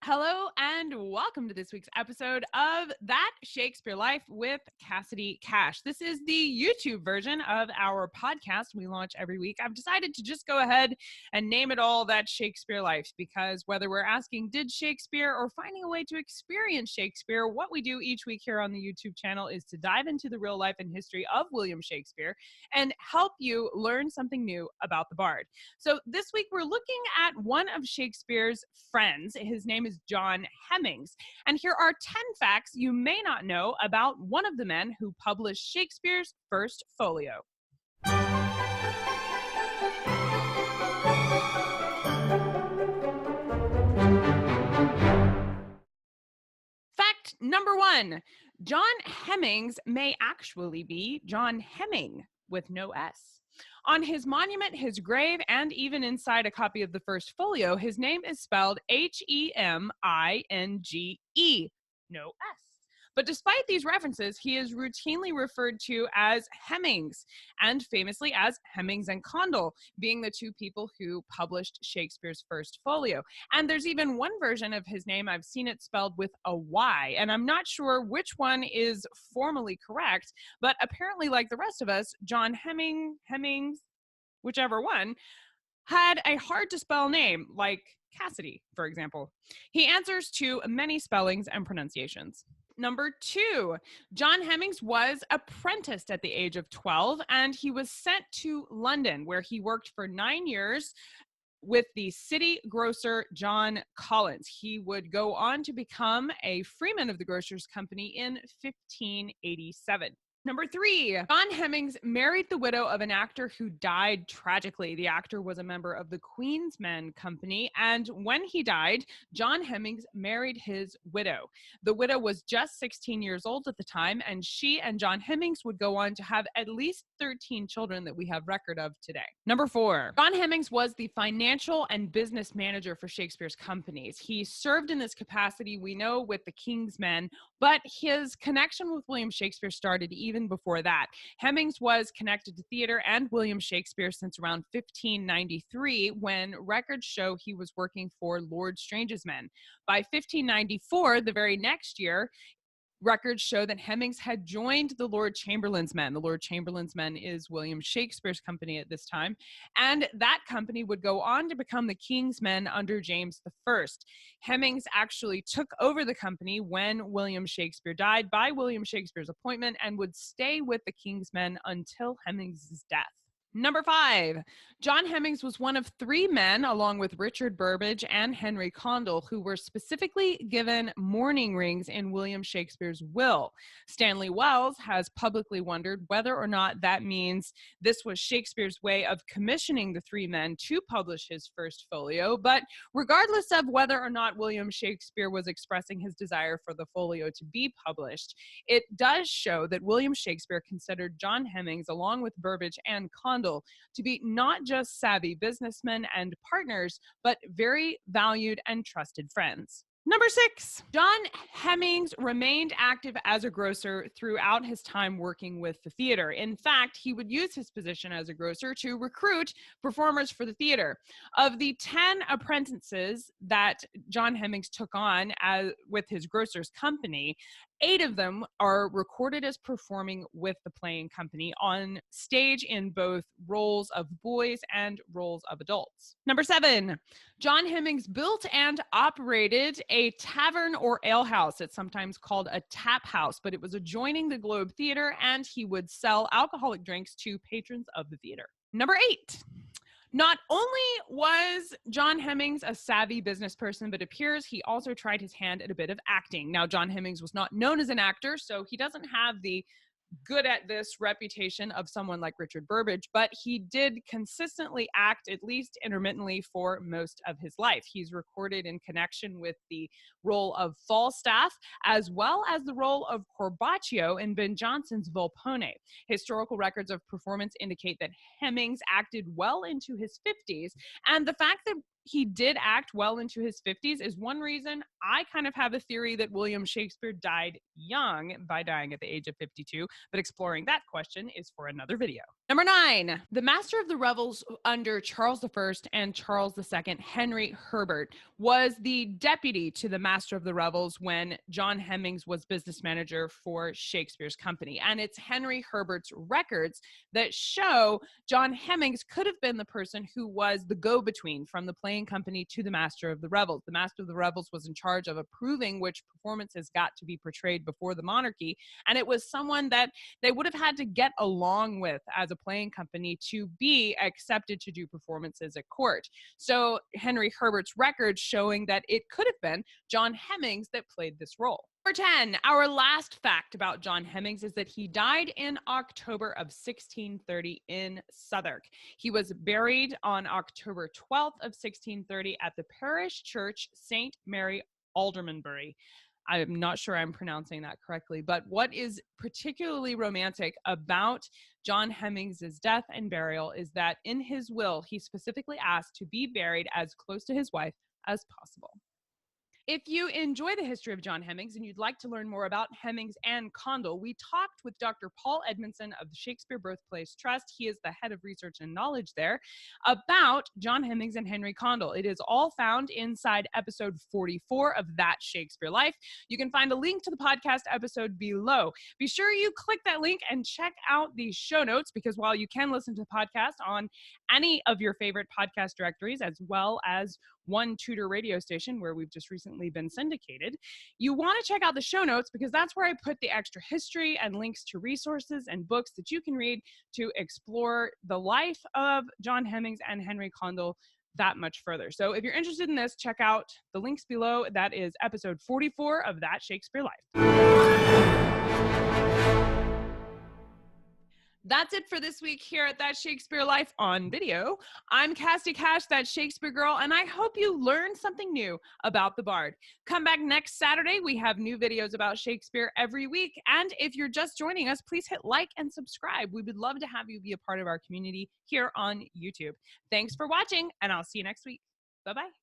Hello and welcome to this week's episode of That Shakespeare Life with Cassidy Cash. This is the YouTube version of our podcast we launch every week. I've decided to just go ahead and name it all That Shakespeare Life because whether we're asking did Shakespeare or finding a way to experience Shakespeare, what we do each week here on the YouTube channel is to dive into the real life and history of William Shakespeare and help you learn something new about the Bard. So this week we're looking at one of Shakespeare's friends. His name is John Heminges. And here are 10 facts you may not know about one of the men who published Shakespeare's first folio. Fact number 1, John Heminges may actually be John Heming with no S. On his monument, his grave, and even inside a copy of the first folio, his name is spelled Heminge, no S. But despite these references, he is routinely referred to as Hemings, and famously as Hemings and Condell, being the two people who published Shakespeare's first folio. And there's even one version of his name, I've seen it spelled with a Y, and I'm not sure which one is formally correct, but apparently, like the rest of us, John Hemings, whichever one, had a hard to spell name, like Cassidy, for example. He answers to many spellings and pronunciations. Number 2, John Heminges was apprenticed at the age of 12, and he was sent to London, where he worked for 9 years with the city grocer John Collins. He would go on to become a freeman of the grocer's company in 1587. Number 3, John Heminges married the widow of an actor who died tragically. The actor was a member of the Queen's Men Company, and when he died, John Heminges married his widow. The widow was just 16 years old at the time, and she and John Heminges would go on to have at least 13 children that we have record of today. Number 4, John Heminges was the financial and business manager for Shakespeare's companies. He served in this capacity, we know, with the King's Men, but his connection with William Shakespeare started even before that. Heminges was connected to theater and William Shakespeare since around 1593, when records show he was working for Lord Strange's men. By 1594, the very next year, records show that Heminges had joined the Lord Chamberlain's men. The Lord Chamberlain's men is William Shakespeare's company at this time, and that company would go on to become the King's Men under James I. Heminges actually took over the company when William Shakespeare died by William Shakespeare's appointment and would stay with the King's Men until Heminges' death. Number 5, John Heminges was one of 3 men, along with Richard Burbage and Henry Condell, who were specifically given mourning rings in William Shakespeare's will. Stanley Wells has publicly wondered whether or not that means this was Shakespeare's way of commissioning the 3 men to publish his first folio, but regardless of whether or not William Shakespeare was expressing his desire for the folio to be published, it does show that William Shakespeare considered John Heminges, along with Burbage and Condell, to be not just savvy businessmen and partners, but very valued and trusted friends. Number 6, John Heminges remained active as a grocer throughout his time working with the theater. In fact, he would use his position as a grocer to recruit performers for the theater. Of the 10 apprentices that John Heminges took on with his grocer's company, 8 of them are recorded as performing with the playing company on stage in both roles of boys and roles of adults. Number 7, John Heminges built and operated a tavern or alehouse. It's sometimes called a tap house, but it was adjoining the Globe Theater, and he would sell alcoholic drinks to patrons of the theater. Number 8, not only was John Heminges a savvy business person, but it appears he also tried his hand at a bit of acting. Now, John Heminges was not known as an actor, so he doesn't have the good at this reputation of someone like Richard Burbage, but he did consistently act, at least intermittently, for most of his life. He's recorded in connection with the role of Falstaff, as well as the role of Corbaccio in Ben Jonson's Volpone. Historical records of performance indicate that Heminges acted well into his 50s, and the fact that he did act well into his 50s is one reason I kind of have a theory that William Shakespeare died young by dying at the age of 52, but exploring that question is for another video. Number 9, the master of the revels under Charles I and Charles II, Henry Herbert, was the deputy to the master of the revels when John Heminges was business manager for Shakespeare's company. And it's Henry Herbert's records that show John Heminges could have been the person who was the go-between from the playing company to the master of the revels. The master of the revels was in charge of approving which performances got to be portrayed before the monarchy, and it was someone that they would have had to get along with as a playing company to be accepted to do performances at court. So Henry Herbert's records showing that it could have been John Heminges that played this role. Number 10, our last fact about John Heminges is that he died in October of 1630 in Southwark. He was buried on October 12th of 1630 at the parish church St. Mary Aldermanbury. I'm not sure I'm pronouncing that correctly, but what is particularly romantic about John Heminges' death and burial is that in his will, he specifically asked to be buried as close to his wife as possible. If you enjoy the history of John Heminges and you'd like to learn more about Hemings and Condell, we talked with Dr. Paul Edmondson of the Shakespeare Birthplace Trust. He is the head of research and knowledge there, about John Heminges and Henry Condell. It is all found inside episode 44 of That Shakespeare Life. You can find a link to the podcast episode below. Be sure you click that link and check out the show notes, because while you can listen to the podcast on any of your favorite podcast directories, as well as One Tutor radio station where we've just recently been syndicated, you want to check out the show notes, because that's where I put the extra history and links to resources and books that you can read to explore the life of John Heminges and Henry Condell that much further. So if you're interested in this, check out the links below. That is episode 44 of That Shakespeare Life. That's it for this week here at That Shakespeare Life on video. I'm Cassie Cash, that Shakespeare girl, and I hope you learned something new about the Bard. Come back next Saturday. We have new videos about Shakespeare every week. And if you're just joining us, please hit like and subscribe. We would love to have you be a part of our community here on YouTube. Thanks for watching, and I'll see you next week. Bye-bye.